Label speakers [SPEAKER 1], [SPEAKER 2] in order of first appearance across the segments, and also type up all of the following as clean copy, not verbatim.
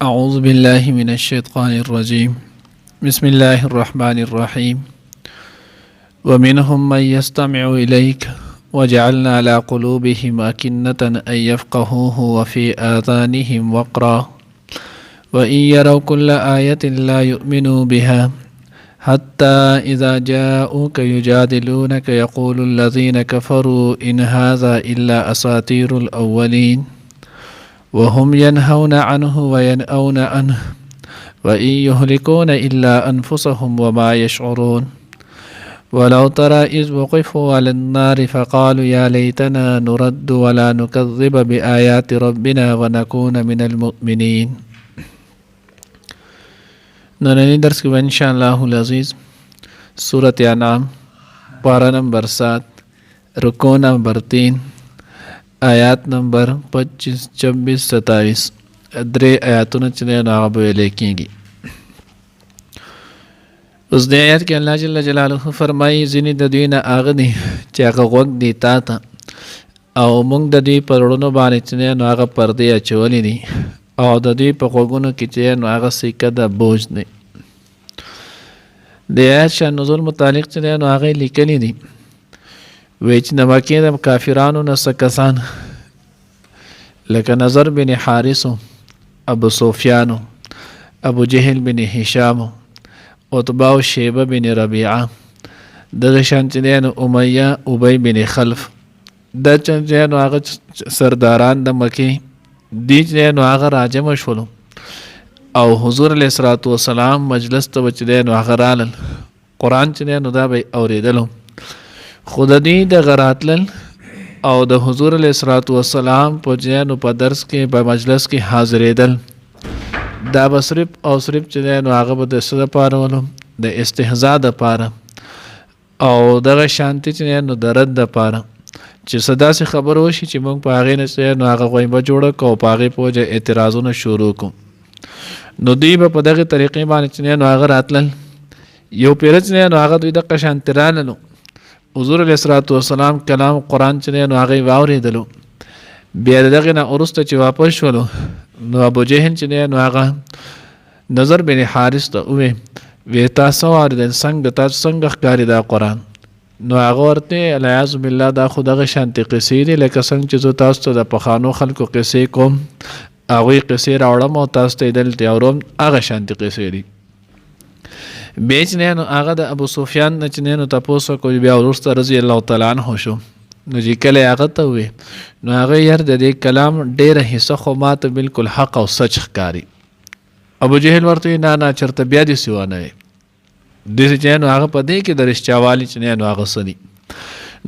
[SPEAKER 1] أعوذ بالله من الشيطان الرجيم بسم الله الرحمن الرحيم ومنهم من يستمع إليك وجعلنا على قلوبهم أكنة أن يفقهوه وفي آذانهم وقرا وإن يروا كل آية لا يؤمنوا بها حتى إذا جاءوك يجادلونك يقول الذين كفروا إن هذا إلا أساطير الأولين وهم ينهون عنه وينأون عنه وإن يهلكون إلا أنفسهم وما يشعرون ولو ترى إذ وقفوا على النار فقالوا يا ليتنا نرد ولا نكذب بآيات ربنا ونكون من المؤمنين. ننني درس में इंशाअल्लाह अज़ीज़ सूरत अनाम पारा नंबर 7 रुको नंबर 3 आयात नंबर 25, 26, 27 द्रे आयातों चले नाब लेखेंगी। उस दे आयत के अल्लाह जल्ल जलालुहु फरमाई ज़िनी ददीना आगनी चाका वक्त देता था और मुंग ददी परोड़ों बाने चने नागा पर्दे अचोली दी और ददी पकोगुन किचे नागा सिक्का दा बोझ ने दे आयत शान नुज़ुल मुतालिक चने नागे लिखनी दी वेच नमके दम काफिरानो नसकसान लेकिन नज़र बिन हारिसो अबू सुफियानो अबू जहल बिन हिशामो उतबा शेबा बिन रबिया दगशान चंदेन उमैया उबई बिन खल्फ द चंदेन आग सरदारान द मकी दी चंदेन आग राजम शोलो और हुजूर अलैहिस्सलातु वस्सलाम मजलिस तो चंदेन आग राल कुरान चंदेन उदा बे औरेदलो खुद दी द गरातल और द हुजूर अलैहिस्सलातु वस्सलाम पहुँचन प दर्स के ब मजलिस की हाजिरेदल दा बसरिफ और सिर्फ चंदेन आगब द सद पार वालो द इस्तिहज़ा द पार और द शांति चंदेन दरद द पार च सदा से खबर होशी च मंग पागे न चंदेन आग कोई बजोड़ को पागे पोज एतराज़ों न शुरू को नदी ब पद के तरीक़े बान चंदेन आग रातल यो पेर चंदेन आग द द शांति राललो हुजूर अलैहिस्सलातु वस्सलाम कलाम कुरान चंदेन आगे वावरेदलो बेदगे ना उरुस्त च वापस शोलो नो अबू जहल चंदेन आगा नज़र बिन हारिस तो उवे वेता सवार दन संग ता संग कारी दा कुरान नो आगोरते अलियाज़ु बिल्लाह दा खुदा शांति क़सीदी लेकिन संग चीज़ो तास्तो दा पखानो खल्को क़से कोम आगोई क़से रावड़म और तास्ते दल त्यावरम आगा शांति क़सीदी बेच ने आगा द अबू सुफियान नचने नो तपोसो को बिया उरुस्त रज़ी अल्लाह तआला अन्हु शो नो जी कले आगत हुए नो आगे यार दे कलाम डेर हिस्सा खुमात बिल्कुल हक और सच कारी अबू जहल वर्तो ना ना चरत ब्यादी सिवा नए दिस चैन आगे पदे कि दरिश चावाली चने नो आगे सदी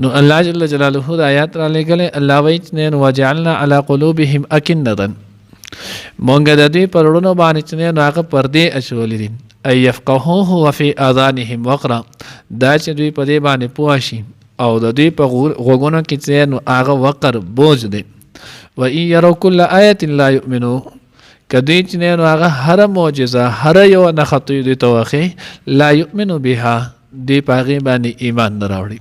[SPEAKER 1] नो अल्लाह जल्ल जलालुहु आयात राले गले अल्लाह वैच ने वजअलना अला कुलूबिहिम अकिन्नतन मोंग ददी परोड़नो बान चने नो आगे पर्दे अचोली दिन अयफ़क़हूहु वफ़ी आज़ानिहिम वक़रा दाच दुई पदे बाने पुआशी और दुई पगुन की चैन आग वक़र बोझ दे व इन यरौ कुल्ल आयतिन ला युमिनू कदी चैन आग हर मोजिज़ा हर यो नखतु दी तवखे ला युमिनू बिहा दी पागे बाने ईमान नरावड़ी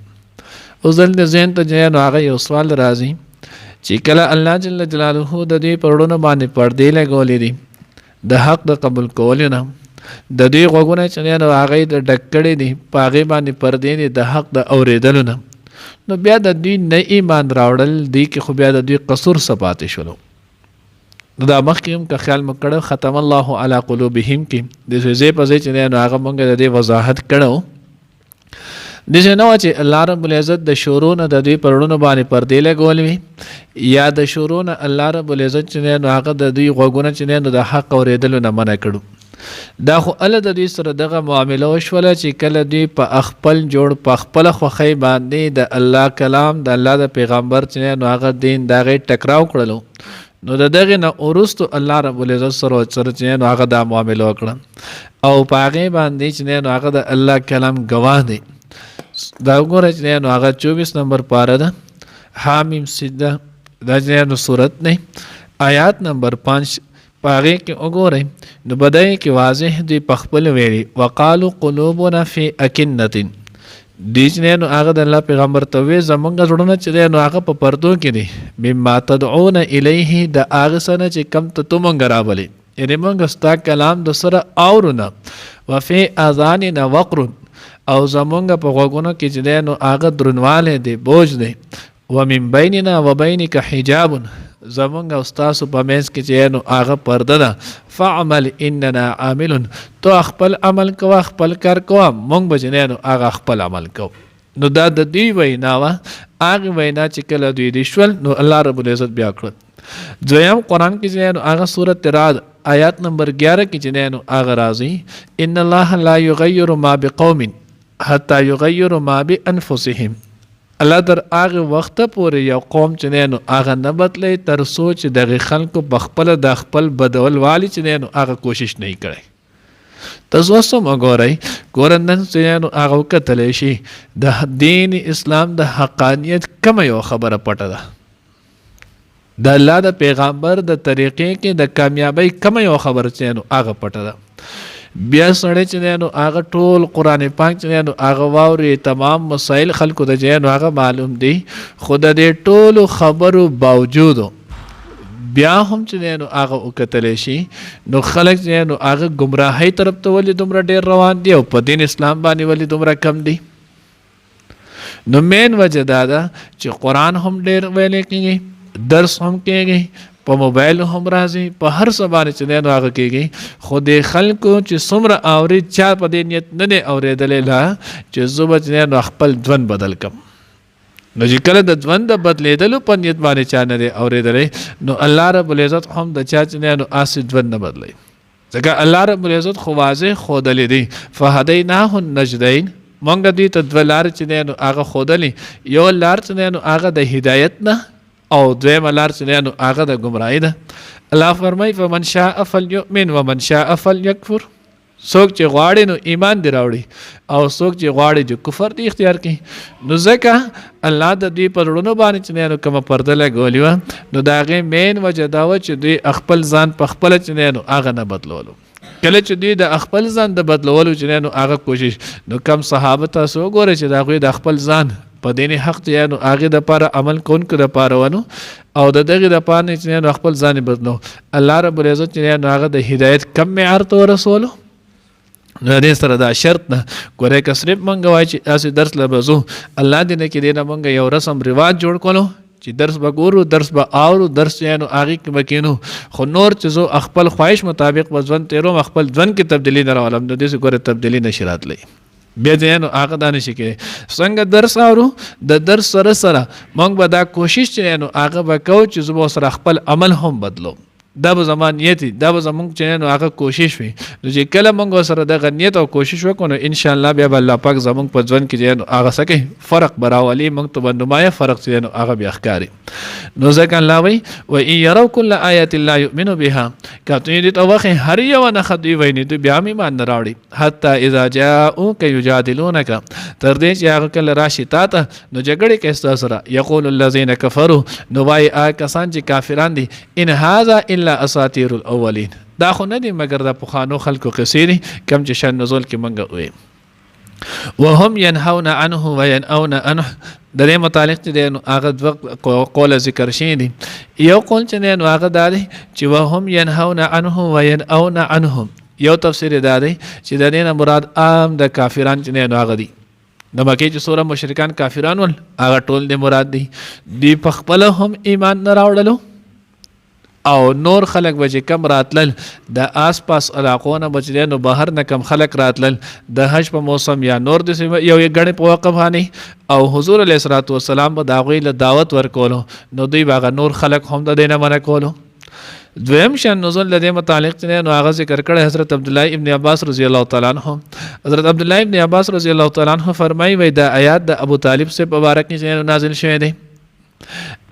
[SPEAKER 1] उस दल ने ज़हन तो चैन आग यो सवाल राजी चिकला अल्लाह जल्ल जलालुहु ददी परोड़नो बाने पर्दे ले गोली दी द हक़ द कबूल कोली ना ददी गगुना चने नो आगे द डक्कड़े दी पागे बानी पर्दे दी द हक द औरेदल न नो ब्या द दी न ईमान रावड़ल दी के खुबिया द दी कसूर सपाते शलो दा मखिम का ख्याल मकड़ ख़तम अल्लाहु अला कुलूबिहिम की दिसे जे पजे चने नो आगे मंगे द दी वजाहत कड़ो दिसे नो चे अल्लाह रब्बुल इज़्ज़त द शुरू न द दी परोड़नो बानी पर्दे ले गोलवी या द शुरू न अल्लाह रब्बुल इज़्ज़त चने नो आगे द दी गगुना चने नो द हक औरेदल न मना कड़ो دا خو ال د دې سره دغه معامله وشوله چې کله دوی په خپل جوړ په خپل خوخی باندې د الله کلام د الله د پیغمبر چې نو هغه دین دغه ټکراو کړلو نو دغه نه اورستو الله رب العزت سره چې نو هغه د معامله وکړه او پاغه باندې چې نو هغه د الله کلام گواه دی دا وګوره چې نو هغه 24 نمبر پاره ده حامیم سجده دا چې نو سورت نه آیات نمبر 5 पागे के ओगोरे न बदय के वाज़ेह दी पखपल वेरी वक़ालु क़ुलूबुना फ़ी अकिन्नतिन दीच ने नो आगा अल्लाह पैगंबर तवे जमंगा जुड़ना चले नो आगा पर्दों के दी मिम्मा तदऊन इलैहि द आगसन चे कम तो तुम गराबले یعنی موږ ستا کلام د سره اورو نه. وفي اذاننا وقر او زمونږ په غوږونو کې چې دی نو هغه درنوالی دی، بوج دی. ومن بیننا وبینک حجاب زمونږ او ستاسو په منځ کې چې نو هغه پرده ده. فعمل اننا عاملون تو خپل عمل کوه، خپل کار کوه، موږ به چې نو هغه خپل عمل کوو. نو دا د دوی وینا وه. هغې وینا چې کله دوی دی شول نو الله رب العزت بیا کړل. دویم قرآن کې چې نو هغه سورت رعد آیات نمبر 11 کې چې نو هغه راځي ان الله لا یغیر ما بقوم حتی یغیر ما بانفسهم. الله تر هغه وخت پورې یو قوم چې نو هغه نه بدلی تر څو چې دغه خلکو په خپله د خپل بدول والي چې نو هغه کوشش نه کړی. تاسو هم وګورئ ګورنن چې نو هغه وکتلی شي د دین اسلام د حقانیت کومه یو خبره پټه ده، د الله د پیغمبر د طریقې کې د کامیابی کومه یو خبره چې نو هغه پټه ده. بیا سړی چې نو هغه ټول قرآن پاک چې نو هغه واوري، تمام مسائل خلکو ته چې نو هغه معلوم دي، خو د دې ټولو خبرو باوجود بیا هم چې نو هغه وکتلی شي نو خلک چې نو هغه ګمراهۍ طرف ته ولې دومره ډېر روان دي او په دین اسلام باندې ولې دومره کم دي. نو مین وجه دا ده چې قرآن هم ډېر ویلی کېږي، درس هم کېږي، په موبایل هم راځي، په هر څه باندې چې نو هغه کېږي، خو د خلکو چې څومره اوري چا په دې نیت نه دی اورېدلی لا چې زه به چې نو خپل ژوند بدل کړم. نو چې کله د ژوند د بدلېدلو په نیت باندې چا نه دی اورېدلی نو الله رب العزت هم د چا چې نو اسې ژوند نه بدلوي. ځکه الله رب العزت خو واضح ښودلی دی فهدیناه النجدین. موږ دوی ته دوه لارې چې نو هغه ښودلي، یو لار چې نو هغه د هدایت نه او دویمه لار چې نو هغه د ګمراهۍ ده. الله فرمایي فمن شاء فلیؤمن ومن شاء فلیکفر. څوک چې غواړي نو ایمان دی راوړي او څوک چې غواړي چې کفر دی اختیار کړي. نو ځکه الله د دوی په زړونو باندې چې نو کومه پرده لګولې وه نو د هغې مین وجه دا وه چې دوی خپل ځان په خپله چې نو هغه نه بدلولو. کله چې دوی د خپل ځان د بدلولو چې نو هغه کوشش، نو کم صحابه تاسو وګورئ چې د هغوی د خپل ځان په دین حق چې نو هغې دپاره عمل کوونکو دپاره ونو او د دغې دپاره نه چې نو خپل ځان یې بدلو. الله رب العزت چې نو هغه د هدایت کم معیار ته ورسولو. نو دې سره دا شرط نه ګورئ که صرف موږ وایو چې داسې درس له به ځو، الله دې نه کې دې نه موږ یو رسم رواج جوړ کړو چې درس به ګورو، درس به اورو، درس چې نو هغې کې به کینو، خو نور چې زه خپل خواهش مطابق به ژوند تېروم، خپل ژوند کې تبدیلي نه راولم، نو داسې ګورئ تبدیلي نشي راتلی. بیا چې نو هغه دا نشي کېدی. څنګه درس اورو، د درس سره سره موږ به دا کوشش چې نو هغه به کوو چې زه به ورسره خپل عمل هم بدلوم. دا به زما نیت وي، دا به زمونږ چې نو هغه کوشش وي. نو چې کله موږ ورسره دغه نیت او کوشش وکړو نو انشاءالله بیا به الله پاک زمونږ په ژوند کې چې نو هغه څه کوي فرق به راولي، موږ ته به نمایه فرق چې نو هغه بیا ښکاري. نو ځکه الله وایي وان یروا کل آیة لا یؤمنوا بها. که دوی دې ته وښیي هر یوه نښه دوی ویني، دوی بیا هم ایمان نه راوړي. حتی اذا جاؤوک یجادلونک، تر دې چې هغه کله راشي تا ته نو جګړې کوي ستا سره. یقول الذین کفروا، نو وایي هغه کسان چې کافران دي ان هذا الا اساطیر الاولین، دا خو نه دي مګر د پخوانو خلکو قصې دي کوم چې شان نزول کې موږ وایي. وهم ينهون عنه وينأون عنه. د دې متعلق چې نو هغه دوه قوله ذکر شوي دي. یو قول چې نو هغه دا دی چې وهم ينهون عنه وينأون عنه. یو تفسیر دا دی چې د دې نه مراد عام د کافران چې نو هغه دي، د مکې چې څومره مشرکان کافران ول هغه ټول دې مراد دي. دوی په خپله هم ایمان نه راوړلو او نور خلق به چې کم راتلل د آس پاس علاقو نه به چې نو بهر نه کم خلق راتلل د حج په موسم یا نور داسې یو ګڼې په وقف باندې او حضور علیه الصلاة والسلام به د هغوی له دعوت ورکولو نو دوی به هغه نور خلق هم د دې نه منع کولو. دویم شان نزول د دې متعلق چې نو هغه ذکر کړی حضرت عبدالله ابن عباس رضی الله تعالی عنه. حضرت عبدالله ابن عباس رضی الله تعالی عنه فرمایي وایي دا آیات د ابو طالب سے مبارک کې نازل شوی دی.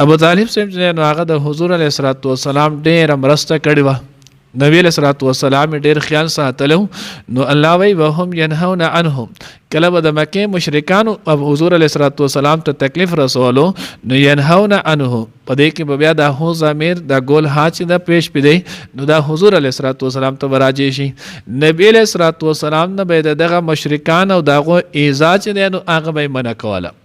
[SPEAKER 1] ابو طالب صاحب چې نو هغه د حضور علیه الصلاة والسلام ډېره مرسته کړې وه، نبی علیه الصلاة والسلام ډېر خیال ساتلو. نو الله وایي وهم ینهون عنه، کله به د مکې مشرکانو اب حضور علیه الصلاة والسلام ته تکلیف رسولو نو ینهون عنه، په دې کې به بیا د هو ضمیر د ګول ها چې د پیش پدی نو دا حضور علیه الصلاة والسلام ته راجع شي. نبی علیه الصلاة والسلام نه به دغه مشرکان او دغه ایذا چې دی نو هغه به منع کوله.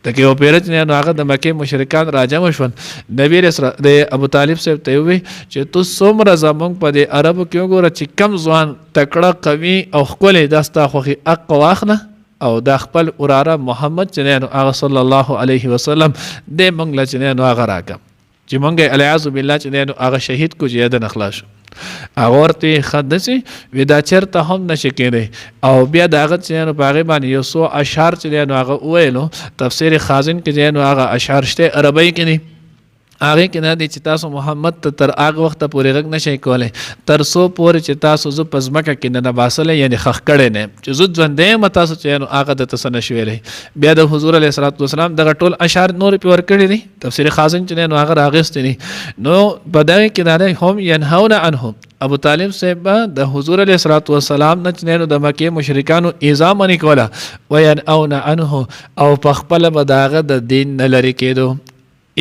[SPEAKER 1] دغه یو پیر چې هغه د مکه مشرکان راجم شول. نبی رسول د ابو طالب صاحب ته وی چې تو څومره زمونږ په د عربو کې وګوره چې کم ځوان تکړه قوي او ښکلی داستا خوښي حق واخله او د خپل وراره محمد چې هغه صلی الله علیه وسلم د مونږ له چې هغه راکم چې مونږ الیاذ بالله چې هغه شهید کو چې د نخلاص هغه ورته خدسي ودا چرته هم نشي کېدی او بیا دغه چې په هغه باندې یو څو اشعار چې هغه ویلو تفسیر خازن کې هغه اشعار شته عربی کې دي هغه کې نه دي چې تاسو محمد ته تر هغه وخت پورې غږ نشئ کولی تر څو پورې چې تاسو زه په ځمکه کې نه نباسلی یعنې خښ کړی نه یم چې زه ژوندی یم تاسو چې هغه درته څه نشي ویلی. بیا د حضور علیه الصلاة والسلام دغه ټول اشعار نور پې ورکړي دي تفسیر خازن چې نو هغه راغیستی دي. نو په دغه کې دا دی هم ینهون عنهم ابو طالب صاحب د حضور علیه الصلاة والسلام نه چې د مکې مشرکانو ایذا منې کوله وینأون عنه او په خپله به د هغه د دین نه لرې کېدو.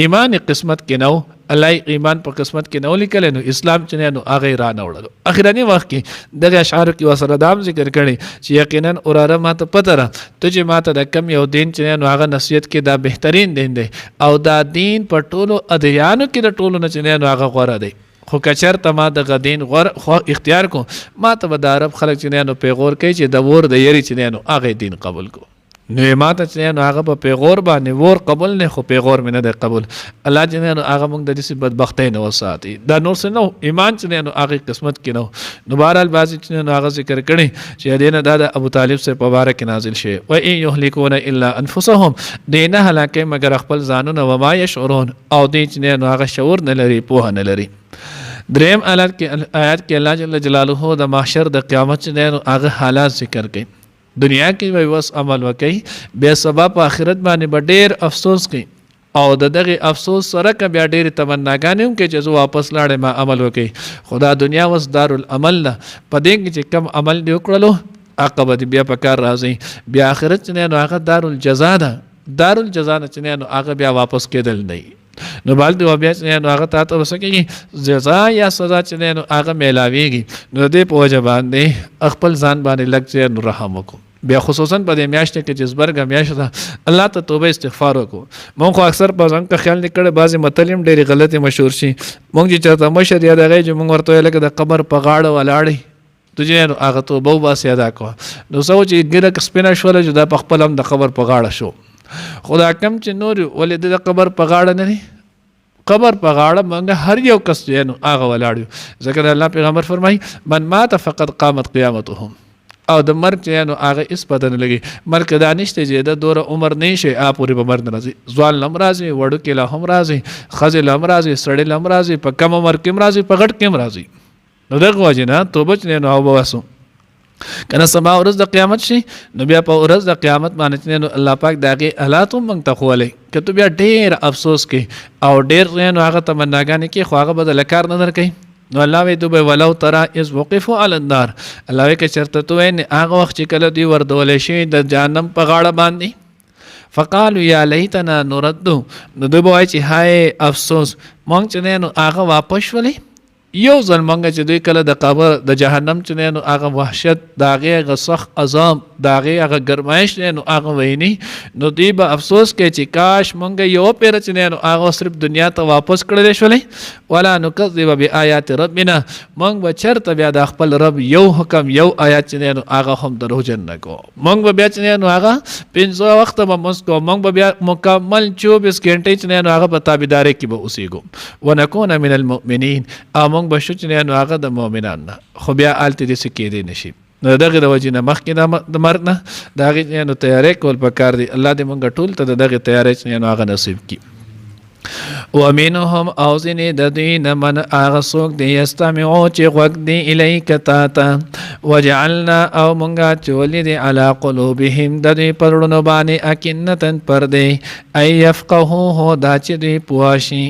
[SPEAKER 1] ایمان قسمت کې نو الله ایمان په قسمت کې نو لیکلی نو اسلام چې نو هغه یې رانه وړلو. اخرني وخت کې دغه اشعارو کې ورسره دا هم ذکر کړی چې یقینا وراره ماته پته ده ته چې ماته د کم یو دین چې نو هغه نصیحت کې دا بهترین دین دی او دا دین په ټولو ادیانو کې د ټولو نه چې نو هغه غوره دی. خو که چېرته ما دغه دین غوره اختیار کو ما ته به د عرب خلک چې نو پیغور کوي چې د ور د یری چې نو هغه دین قبول کو. نو ما ته چې نو هغه په پیغور باندې ور قبول نه خو پیغور مې نه دی قبول. الله چې نو هغه موږ د دې بدبختۍ نه وساتي دا نور څه نو ایمان چې نو هغه قسمت کې نو. نو بهرحال بعضې چې نو هغه ذکر کړي چې دې نه دا د ابو طالب صاحب په باره کې نازل شوی و ان یهلکون الا انفسهم دې نه هلاکوي مګر خپل ځانونه وما یشعرون او دې چې نو هغه شعور نه لري پوهه نه لري. دریم آیات کې الله جل جلاله د محشر د قیامت چې نو هغه حالات ذکر کوي. دنیا کې وای وس عمل وکي بیا سبا په آخرت باندې به ډېر افسوس کوي او د دغه افسوس سره که بیا ډېرې تمناګانې هم کوي چې زه واپس لاړم ما عمل وکړي. خو دا دنیا اوس دارالعمل ده په دې کې چې کم عمل دې وکړلو هغه به بیا په کار راځي. بیا آخرت چې نو هغه دارالجزا ده دارالجزا نه چې نو هغه بیا واپس کېدل نه. نو بل دی بیا چې نو هغه ته وسه کېږي جزا یا سزا چې نو هغه میلاویږي. نو دې په وجه باندې خپل ځان باندې لږ چې نو رحم وکړو. بیا خصوصا په دې میاشت کې چې زبرګه میاشت ده الله ته توبه استغفار وکړو. مونږ خو اکثر په ځان کې خیال نه کړی بعضې متل هم ډېرې غلطې مشهور شي. مونږ چې چېرته مشر یا دغه چې مونږ ورته ویل لکه د قبر په غاړه ولاړې ته چې نو هغه توبه وباسې ادا کوه. نو څه و چې ګیره سپینه شوله چې دا په خپل هم د قبر په غاړه شو. خو دا کم چې نور ولې د قبر په غاړه نه دی قبر په غاړه مونږ هر یو کس چې نو هغه ولاړ یو. ځکه الله پیغمبر فرمایي من مات فقد قامت قیامتهم او د مرګ چې نو هغه هېڅ پته نه لګي. مرګ دا نشته چې د دوره عمر نه شي پورې به مرګ نه راځي. ځوان له هم راځي وړوکې له هم راځي ښځې له هم راځي سړی له هم راځي په کم عمر کې هم راځي په غټ کې هم راځي. نو دغه وجې نه توبه چې نو وباسو کنه سبا ورځ د قیامت شي نو بیا په ورځ د قیامت باندې نو الله پاک د هغې حالات هم موږ ته ښوولی که ته بیا ډېر افسوس کوې او ډېر نو هغه تمناګانې کوې خو هغه به د لکار نه درکوي. نو الله وی دوی ولو ترى اذ وقفوا على النار الله وی که چېرته ته وایې هغه وخت چې کله دوی وردولی شوي د جهنم په غاړه باندې فقالوا یا لیتنا نردو نو دوی به وایي چې های افسوس مونږ چې نو هغه واپس شولې یو ځل مونږ چې دوی کله د قبر د جهنم چې نو هغه وحشت د هغې هغه سخت عذاب د هغې هغه ګرمایش نو هغه ویني نو دوی به افسوس کوي چې کاش مونږ یو پیره چې نو هغه صرف دنیا ته واپس کړلی شولې ولا نکذب بآیات ربنا مونږ به چېرته بیا د خپل رب یو حکم یو آیات چې نو هغه هم دروغجن نه کوو. مونږ به بیا چې نو هغه 5 وخته به مونځ کوو. مونږ به بیا مکمل 24 غنټې چې نو هغه په تابعدارۍ کې به اوسېږو ونکون من المؤمنین او بشو چې نو هغه د مؤمنان نه. خو بیا هلته داسې کېدی نشي. نو دغې د وجې نه مخکې د مرګ نه د هغې نو تیاری کول پکار دی. الله دې مونږ ټول ته د دغې تیاری چې نو هغه نصیب کړي. ومنهم او ځینې د دوی نه من هغه څوک دی یستمعو چې غوږ دی الیک تا ته وجعلنا او مونږه اچولی دی علی قلوبهم د دوی پر زړونو باندې اکنتن پردې ای یفقهوه دا چې دوی پوه شي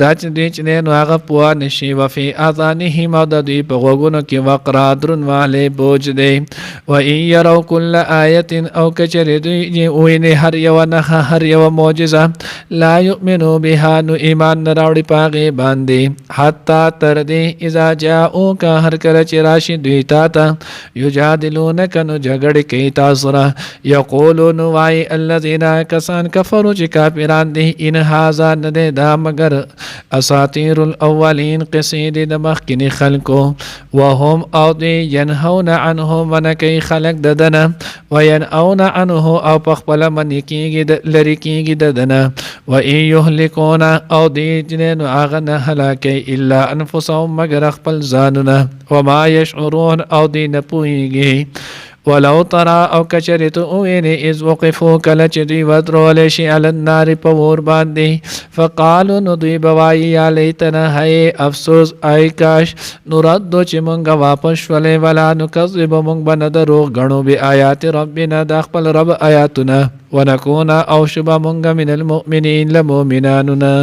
[SPEAKER 1] دا چې دوی چې نو هغه پوه نه شي وفي اذانهم او د دوی په غوږونو کې وقرا دروندوالی بوج دی وان یروا کل آیة او که چېرې دوی وویني هر یوه نښه هر یوه معجزه لا یؤمنو بها نو ایمان نراوړي پاغه باندې حتا تر دې اذا جاءو کا هر کله چې راشي دوی تا ته یجادلونک نو جګړه کوي تاسو را یقولون وای الذين کسان کفروا چې کافران دي ان هاذا نه دا مگر اساطیر الاولین قصید د مخکینی خلکو وهم او دی ينهون عنه منکی خلق ددنه وینئون عنه او پخپل منی کیږي لری کیږي ددنه و ان یهلكون او دی جنن اغنه هلاکی الا انفسهم مگر خپل ځانونه وما يشعرون او دی نه پوهیږي ولو ترى او کچرت اوین از وقفو کله چې دوی ودرول شي علی النار په ور باندې فقالوا ندوی بوای یا لیتنا هی افسوس ای کاش نرد چې مونږه واپس ولې ولا نکذب مونږ بن دروغ غنو به آیات ربنا د خپل رب آیاتنا ونکونا او شبا مونږه من المؤمنین لمؤمناننا